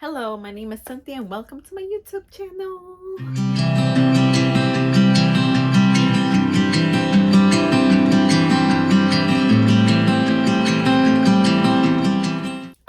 Hello, my name is Cynthia and welcome to my YouTube channel.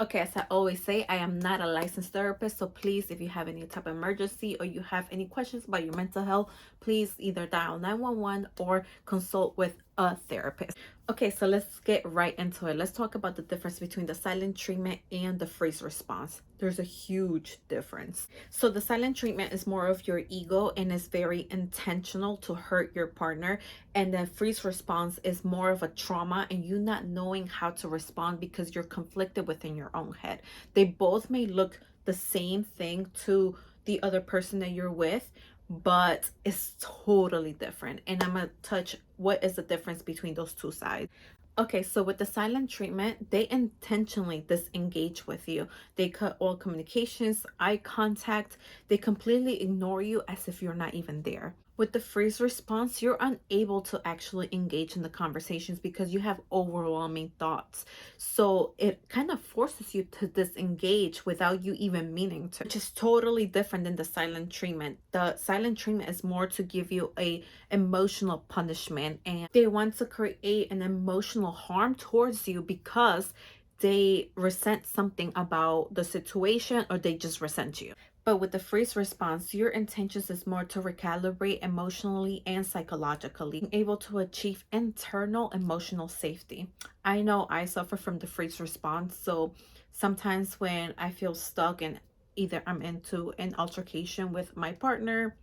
Okay, as I always say, I am not a licensed therapist, so please, if you have any type of emergency or you have any questions about your mental health, please either dial 911 or consult with a therapist. Okay, so let's get right into it. Let's talk about the difference between the silent treatment and the freeze response. There's a huge difference. So the silent treatment is more of your ego and is very intentional to hurt your partner, and the freeze response is more of a trauma and you not knowing how to respond because you're conflicted within your own head. They both may look the same thing to the other person that you're with, but it's totally different. And I'm gonna touch what is the difference between those two sides. Okay, so with the silent treatment, they intentionally disengage with you. They cut all communications, eye contact. They completely ignore you as if you're not even there. With the freeze response, you're unable to actually engage in the conversations because you have overwhelming thoughts. So it kind of forces you to disengage without you even meaning to, which is totally different than the silent treatment. The silent treatment is more to give you a emotional punishment, and they want to create an emotional harm towards you because they resent something about the situation or they just resent you. But with the freeze response, your intentions is more to recalibrate emotionally and psychologically, being able to achieve internal emotional safety. I know I suffer from the freeze response, so sometimes when I feel stuck and either I'm into an altercation with my partner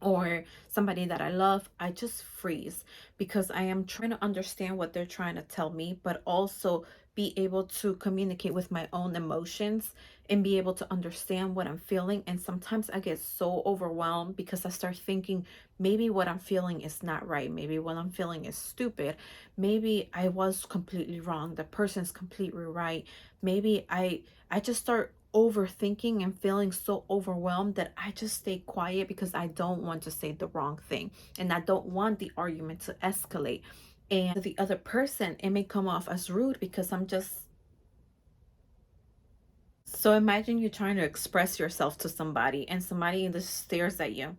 or somebody that I love, I just freeze because I am trying to understand what they're trying to tell me, but also be able to communicate with my own emotions and be able to understand what I'm feeling. And sometimes I get so overwhelmed because I start thinking maybe what I'm feeling is not right. Maybe what I'm feeling is stupid. Maybe I was completely wrong. The person's completely right. Maybe I just start overthinking and feeling so overwhelmed that I just stay quiet because I don't want to say the wrong thing and I don't want the argument to escalate. And to the other person, it may come off as rude because I'm just. So imagine you trying to express yourself to somebody and somebody just stares at you.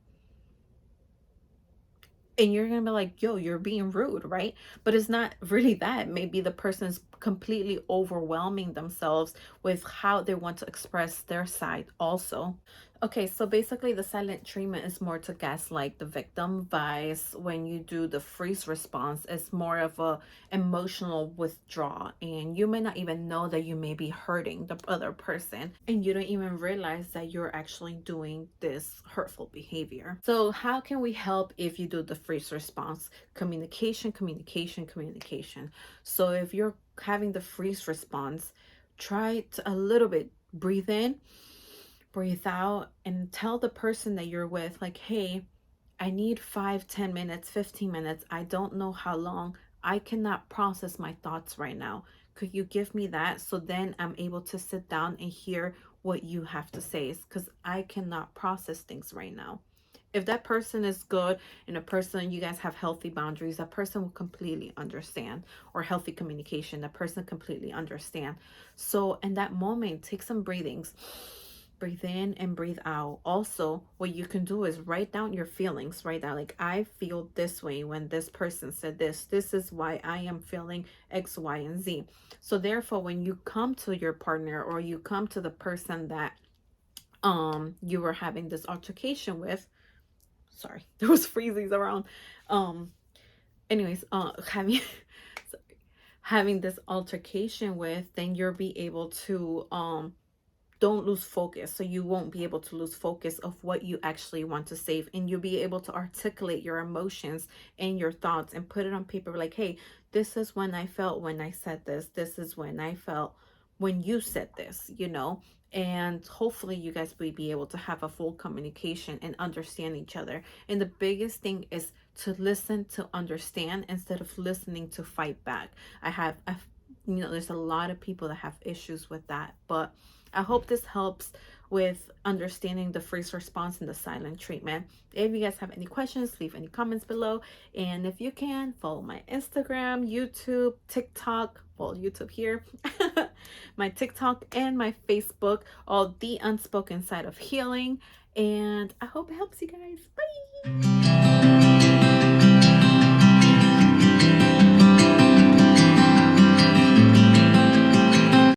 And you're gonna be like, yo, you're being rude, right? But it's not really that. Maybe the person's completely overwhelming themselves with how they want to express their side also. Okay, so basically the silent treatment is more to gaslight the victim, vice when you do the freeze response, it's more of a emotional withdrawal, and you may not even know that you may be hurting the other person and you don't even realize that you're actually doing this hurtful behavior. So how can we help if you do the freeze response? Communication, communication, communication. So if you're having the freeze response, try to a little bit breathe in, breathe out, and tell the person that you're with, like, hey, I need 5, 10 minutes, 15 minutes. I don't know how long. I cannot process my thoughts right now. Could you give me that so then I'm able to sit down and hear what you have to say? Because I cannot process things right now. If that person is good and a person, you guys have healthy boundaries, that person will completely understand, or healthy communication, that person completely understand. So in that moment, take some breathings. Breathe in and breathe out. Also, what you can do is write down your feelings. Write down, like, I feel this way when this person said this. This is why I am feeling X, Y, and Z. So therefore, when you come to your partner or you come to the person that you were having this altercation with, sorry, there was freezies around. Um, anyways, having sorry, having this altercation with, then you'll be able to don't lose focus. So you won't be able to lose focus of what you actually want to save, and you'll be able to articulate your emotions and your thoughts and put it on paper, like, hey, this is when I felt when I said this. This is when I felt when you said this, and hopefully you guys will be able to have a full communication and understand each other. And the biggest thing is to listen to understand instead of listening to fight back. There's a lot of people that have issues with that, but I hope this helps. with understanding the freeze response and the silent treatment. If you guys have any questions, leave any comments below. And if you can, follow my Instagram, YouTube, TikTok, well, YouTube here, my TikTok and my Facebook, all The Unspoken Side of Healing. And I hope it helps you guys. Bye!